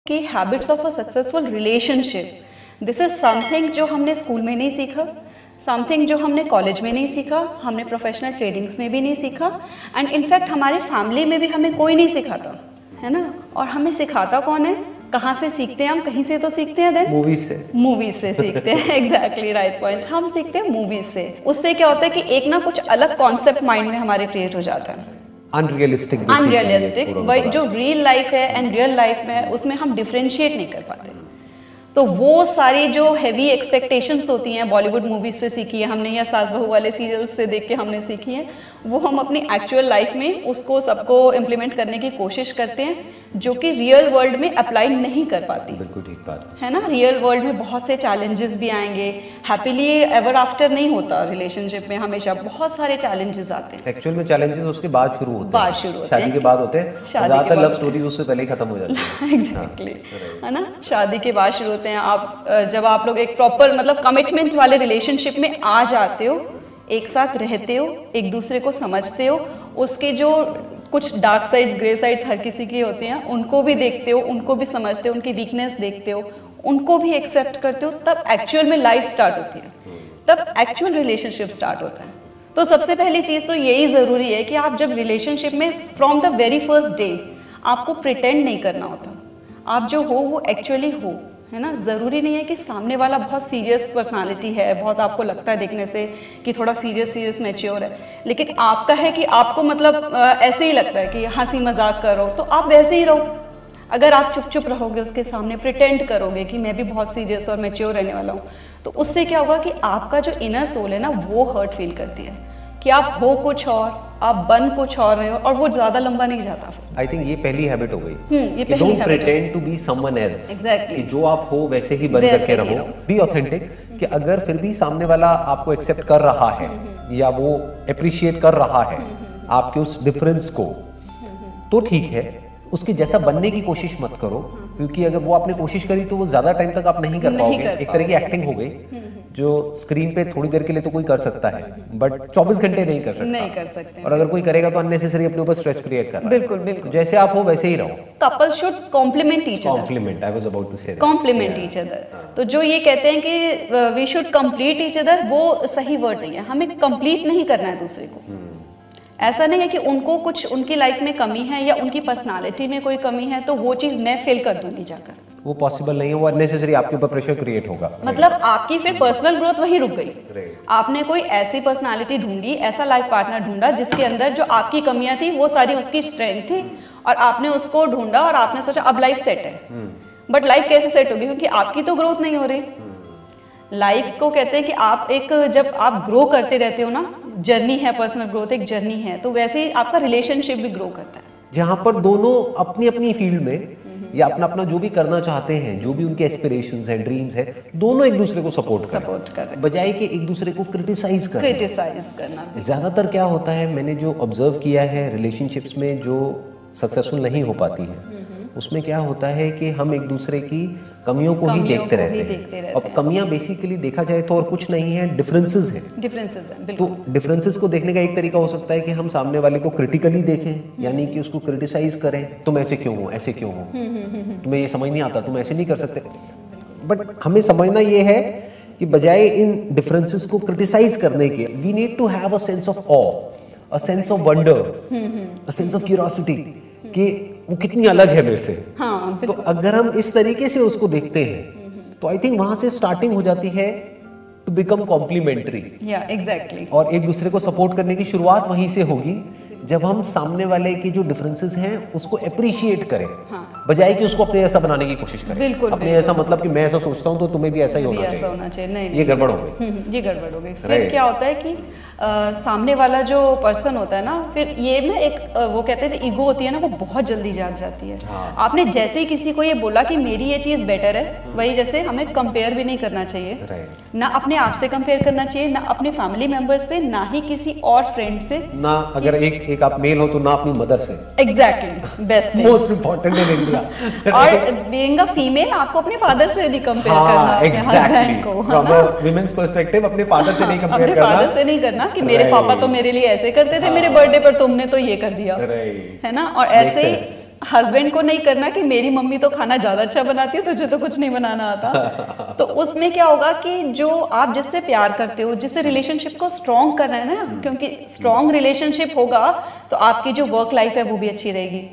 कि habits of a successful relationship, this is something जो हमने स्कूल में नहीं सीखा, समथिंग जो हमने कॉलेज में नहीं सीखा, हमने प्रोफेशनल ट्रेनिंग्स में भी नहीं सीखा, एंड इनफैक्ट हमारे फैमिली में भी हमें कोई नहीं सिखाता है ना। और हमें सिखाता कौन है, कहाँ से सीखते हैं हम? कहीं से तो सीखते हैं, देन मूवीज से सीखते हैं। एग्जैक्टली राइट पॉइंट, हम सीखते हैं मूवीज से। उससे क्या होता है कि एक ना कुछ अलग कॉन्सेप्ट माइंड में हमारे क्रिएट हो जाता है, अनरियलिस्टिक जो रियल लाइफ है एंड रियल लाइफ में उसमें हम डिफरेंशिएट नहीं कर पाते। तो वो सारी जो हैवी एक्सपेक्टेशंस होती हैं बॉलीवुड मूवीज से सीखी है हमने, या सास बहू वाले सीरियल्स से देख के हमने सीखी है, वो हम अपनी एक्चुअल लाइफ में उसको सबको इम्प्लीमेंट करने की कोशिश करते हैं, जो कि रियल वर्ल्ड में अप्लाई नहीं कर पाती। बिल्कुल ठीक बात है ना। रियल वर्ल्ड में बहुत से चैलेंजेस भी आएंगे, हैप्पीली एवर आफ्टर नहीं होता रिलेशनशिप में, हमेशा बहुत सारे चैलेंजेस आते हैं। एक्चुअल में चैलेंजेस उसके बाद शुरू होते हैं, शादी के बाद होते हैं, ज्यादातर लव स्टोरीज उससे पहले ही खत्म हो जाती है। एग्जैक्टली है ना, शादी के बाद शुरू होते हैं। आप जब आप लोग एक प्रॉपर मतलब कमिटमेंट वाले रिलेशनशिप में आ जाते हो, एक साथ रहते हो, एक दूसरे को समझते हो, उसके जो कुछ डार्क साइड्स, ग्रे साइड्स हर किसी की होती हैं, उनको भी देखते हो, उनको भी समझते हो, उनकी वीकनेस देखते हो, उनको भी एक्सेप्ट करते हो, तब एक्चुअल में लाइफ स्टार्ट होती है, तब एक्चुअल रिलेशनशिप स्टार्ट होता है। तो सबसे पहली चीज़ तो यही ज़रूरी है कि आप जब रिलेशनशिप में from the very first day आपको प्रिटेंड नहीं करना होता, आप जो हो वो एक्चुअली हो, है ना। ज़रूरी नहीं है कि सामने वाला बहुत सीरियस पर्सनालिटी है, बहुत आपको लगता है देखने से कि थोड़ा सीरियस मैच्योर है, लेकिन आपका है कि आपको मतलब ऐसे ही लगता है कि हंसी मजाक करो, तो आप वैसे ही रहो। अगर आप चुप चुप रहोगे उसके सामने, प्रिटेंड करोगे कि मैं भी बहुत सीरियस और मैच्योर रहने वाला हूँ, तो उससे क्या होगा कि आपका जो इनर सोल है ना वो हर्ट फील करती है कि आप हो कुछ और, आप बन कुछ और रहे हो, और वो ज्यादा लंबा नहीं जाता। आई थिंक ये पहली हैबिट हो गई, ये पहली don't pretend to be someone else. Exactly, कि जो आप हो वैसे ही बन करके रहो, बी ऑथेंटिक। कि अगर फिर भी सामने वाला आपको एक्सेप्ट कर रहा है या वो अप्रिशिएट कर रहा है आपके उस डिफरेंस को, तो ठीक है, उसके जैसा बनने की कोशिश मत करो, क्योंकि अगर वो आपने कोशिश करी तो वो ज्यादा टाइम तक आप नहीं कर पाओगे। एक तरह की एक्टिंग हो गई, जो स्क्रीन पे थोड़ी देर के लिए तो कोई कर सकता है, बट 24 घंटे नहीं कर सकते। और अगर कोई करेगा तो अननेसेसरी अपने ऊपर स्ट्रेस क्रिएट कर रहा है। बिल्कुल, जैसे आप हो वैसे ही रहो। Couple should compliment each other. Compliment, I was about to say compliment each other. तो जो ये कहते हैं कि we should complete each other, वो सही वर्ड नहीं है। हमें कंप्लीट नहीं करना है दूसरे को। ऐसा नहीं है कि उनको कुछ उनकी लाइफ में कमी है या उनकी पर्सनालिटी में कोई कमी है तो वो चीज़ मैं फिल कर दूंगी जाकर, वो पॉसिबल नहीं है। वो अननेसेसरी आपके ऊपर प्रेशर क्रिएट होगा। मतलब आपकी फिर पर्सनल ग्रोथ वहीं रुक गई। आपने कोई ऐसी पर्सनालिटी ढूंढी, ऐसा लाइफ पार्टनर ढूंढा जिसके अंदर जो आपकी कमियां थी वो सारी उसकी स्ट्रेंथ थी, और आपने उसको ढूंढा और आपने सोचा अब लाइफ सेट है। बट लाइफ कैसे सेट होगी, क्योंकि आपकी तो ग्रोथ नहीं हो रही। लाइफ को कहते हैं कि आप एक जब आप ग्रो करते रहते हो ना, जर्नी है, पर्सनल ग्रोथ एक जर्नी है, तो वैसे ही आपका रिलेशनशिप भी ग्रो करता है, जहां पर दोनों अपनी अपनी फील्ड में या अपना अपना जो भी करना चाहते हैं, जो भी उनके एस्पिरेशंस हैं, ड्रीम्स हैं, दोनों एक दूसरे को सपोर्ट करें, बजाय कि एक दूसरे को क्रिटिसाइज करना। ज्यादातर क्या होता है, मैंने जो ऑब्जर्व किया है रिलेशनशिप्स में जो सक्सेसफुल नहीं हो पाती है, उसमें क्या होता है कि हम एक दूसरे की कमियों को ही देखते रहते हैं। अब कमियां बेसिकली देखा जाए तो और कुछ नहीं है, डिफरेंसेस है। तो डिफरेंसेस को देखने का एक तरीका हो सकता है कि हम सामने वाले को क्रिटिकली देखें, यानी कि उसको क्रिटिसाइज करें, तुम ऐसे क्यों हो, ऐसे क्यों हो, तुम्हें ये समझ नहीं आता, तुम ऐसे नहीं कर सकते। बट हमें समझना ये है कि बजाय इन डिफरेंसेस को क्रिटिसाइज करने के, we need to have a sense of ah, a sense of wonder, a sense of curiosity कि वो कितनी अलग है मेरे से। हाँ, तो अगर हम इस तरीके से उसको देखते हैं तो आई थिंक वहां से स्टार्टिंग हो जाती है टू बिकम कॉम्प्लीमेंट्री। एग्जैक्टली। और एक दूसरे को सपोर्ट करने की शुरुआत वहीं से होगी जब हम सामने वाले की जो डिफरेंसेस हैं उसको अप्रिशिएट करें, बजाय कि उसको अपने ऐसा बनाने की कोशिश करें। बिल्कुल, अपने ऐसा मतलब कि मैं ऐसा सोचता हूँ तो तुम्हें भी ऐसा ही होना चाहिए। नहीं, ये गड़बड़ हो गई। ये गड़बड़ हो गई। फिर क्या होता है कि सामने वाला जो पर्सन होता है ना, फिर ये ना एक वो कहते हैं ईगो होती है ना, वो बहुत जल्दी जाग जाती है। आपने जैसे ही किसी को ये बोला कि मेरी ये चीज़ बेटर है, वही जैसे हमें कंपेयर भी नहीं करना चाहिए, ना अपने आप से कंपेयर करना चाहिए, ना अपने फैमिली मेंबर से, ना ही किसी और फ्रेंड से, ना अगर एक आप मेल हो तो ना अपनी मदर से। Exactly, best most important in India. और बीइंग अ फीमेल आपको अपने फादर से नहीं कंपेयर करना। Exactly, from a women's perspective अपने फादर से नहीं कंपेयर करना, फादर से नहीं करना कि मेरे पापा तो मेरे लिए ऐसे करते थे, मेरे बर्थडे पर तुमने तो ये कर दिया, है ना। और ऐसे हस्बैंड को नहीं करना कि मेरी मम्मी तो खाना ज्यादा अच्छा बनाती है, तुझे तो कुछ नहीं बनाना आता। तो उसमें क्या होगा कि जो आप जिससे प्यार करते हो, जिससे रिलेशनशिप को स्ट्रॉन्ग करना है ना, क्योंकि स्ट्रॉन्ग रिलेशनशिप होगा तो आपकी जो वर्क लाइफ है वो भी अच्छी रहेगी,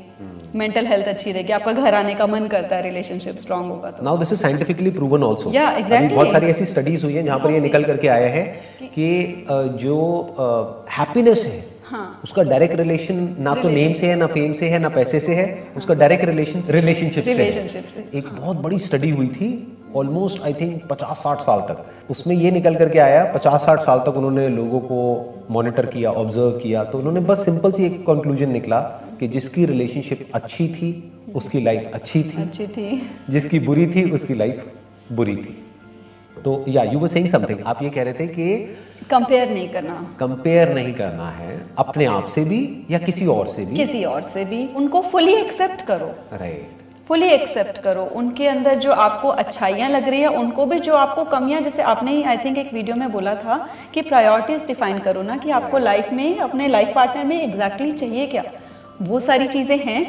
मेंटल हेल्थ अच्छी रहेगी, आपका घर आने का मन करता है रिलेशनशिप स्ट्रॉन्ग होगा तो। Now this is scientifically proven also. या एग्जैक्टली, बहुत सारी ऐसी स्टडीज हुई है जहां पर ये निकल करके आया है कि जो हैप्पीनेस है, हाँ, उसका डायरेक्ट रिलेशन ना तो नेम से है, ना फेम से है, ना पैसे से है, उसका डायरेक्ट रिलेशन रिलेशनशिप से। एक बहुत बड़ी स्टडी हुई थी ऑलमोस्ट आई थिंक 50-60 साल तक, उसमें ये निकल करके आया 50-60 साल तक उन्होंने लोगों को मॉनिटर किया, ऑब्जर्व किया, तो उन्होंने बस सिंपल सी एक कंक्लूजन निकला कि जिसकी रिलेशनशिप अच्छी थी उसकी लाइफ अच्छी थी, जिसकी बुरी थी उसकी लाइफ बुरी थी। तो या यू वर सेइंग समथिंग, आप ये कह रहे थे कि कंपेयर नहीं करना है अपने आप से भी या किसी और से भी, उनको फुली एक्सेप्ट करो, राइट, फुली एक्सेप्ट करो। उनके अंदर जो आपको अच्छाइयाँ लग रही है, उनको भी जो आपको कमियाँ, जैसे आपने ही आई थिंक एक वीडियो में बोला था कि प्रायोरिटीज डिफाइन करो ना, कि आपको लाइफ में अपने लाइफ पार्टनर में एग्जैक्टली चाहिए क्या, वो सारी चीजें हैं,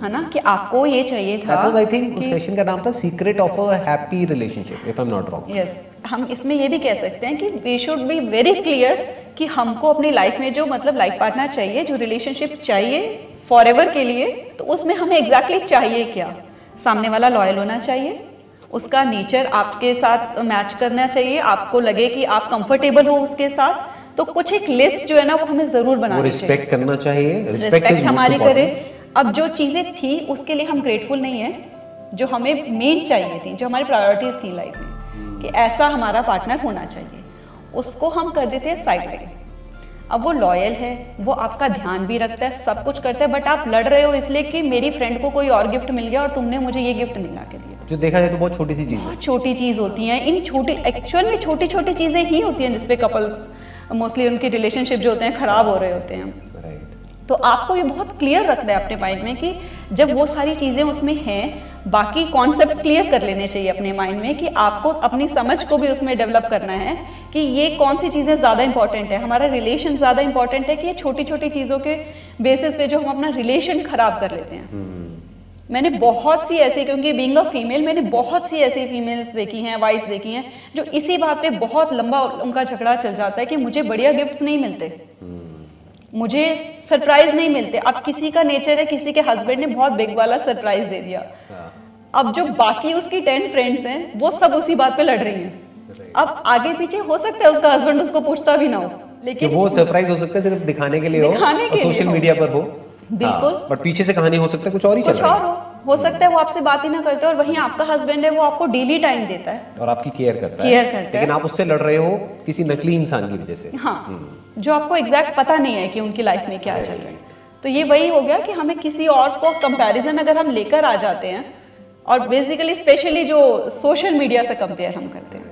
है ना, कि आपको ये चाहिए था। आई थिंक उस सेशन का नाम था secret of a happy relationship, if I am not wrong. Yes, हम इसमें ये भी कह सकते हैं कि we should be very clear कि हमको अपनी लाइफ में जो मतलब लाइफ पार्टनर चाहिए, जो रिलेशनशिप चाहिए फॉरएवर के लिए, तो उसमें हमें एग्जैक्टली चाहिए क्या। सामने वाला लॉयल होना चाहिए, उसका नेचर आपके साथ मैच करना चाहिए, आपको लगे कि आप कंफर्टेबल हो उसके साथ, तो कुछ एक लिस्ट जो है ना वो हमें जरूर बनानी चाहिए। रिस्पेक्ट करना चाहिए, रिस्पेक्ट हमारी करे। अब जो चीजें थी उसके लिए हम ग्रेटफुल नहीं है, जो हमें मेन चाहिए थी, जो हमारी प्रायोरिटीज थी लाइफ में कि ऐसा हमारा पार्टनर होना चाहिए, उसको हम कर देते हैं साइड में। अब वो लॉयल है, वो आपका ध्यान भी रखता है, सब कुछ करता है, बट आप लड़ रहे हो इसलिए कि मेरी फ्रेंड को कोई और गिफ्ट मिल गया और तुमने मुझे ये गिफ्ट नहीं ला के दिया। जो देखा जाए तो बहुत छोटी सी चीज, बहुत छोटी चीज होती है, इन छोटी एक्चुअल में छोटी छोटी चीजें ही होती हैं जिसपे कपल्स मोस्टली उनकी रिलेशनशिप जो होते हैं खराब हो रहे होते हैं। तो आपको ये बहुत क्लियर रखना है अपने माइंड में कि जब वो सारी चीज़ें उसमें हैं, बाकी कॉन्सेप्ट्स क्लियर कर लेने चाहिए अपने माइंड में कि आपको अपनी समझ को भी उसमें डेवलप करना है कि ये कौन सी चीज़ें ज़्यादा इंपॉर्टेंट है, हमारा रिलेशन ज़्यादा इंपॉर्टेंट है कि ये छोटी छोटी चीज़ों के बेसिस पे जो हम अपना रिलेशन खराब कर लेते हैं। मैंने बहुत सी ऐसी, क्योंकि बीइंग अ फीमेल मैंने बहुत सी ऐसी फीमेल्स देखी हैं, वाइफ्स देखी हैं, जो इसी बात पे बहुत लंबा उनका झगड़ा चल जाता है कि मुझे बढ़िया गिफ्ट्स नहीं मिलते, मुझे सरप्राइज नहीं मिलते। अब किसी का नेचर है, किसी के हस्बैंड ने बहुत बिग वाला सरप्राइज दे दिया, अब जो बाकी उसकी 10 फ्रेंड्स हैं वो सब उसी बात पे लड़ रही हैं। अब आगे पीछे हो सकता है उसका हस्बैंड उसको पूछता भी ना हो, लेकिन वो सरप्राइज हो सकता है सिर्फ दिखाने के लिए हो, सोशल मीडिया पर हो, बिल्कुल, बट पीछे से कहानी हो सकता है कुछ और ही चल रहा है, हो सकता है वो आपसे बात ही ना करते और वहीं आपका हस्बैंड है वो आपको डेली टाइम देता है और आपकी केयर करता है, लेकिन आप उससे लड़ रहे हो किसी नकली इंसान की वजह से, हाँ, जो आपको एग्जैक्ट पता नहीं है कि उनकी लाइफ में क्या चल रहा है। तो ये वही हो गया कि हमें किसी और को कंपैरिजन अगर हम लेकर आ जाते हैं, और बेसिकली स्पेशली जो सोशल मीडिया से कंपेयर हम करते हैं,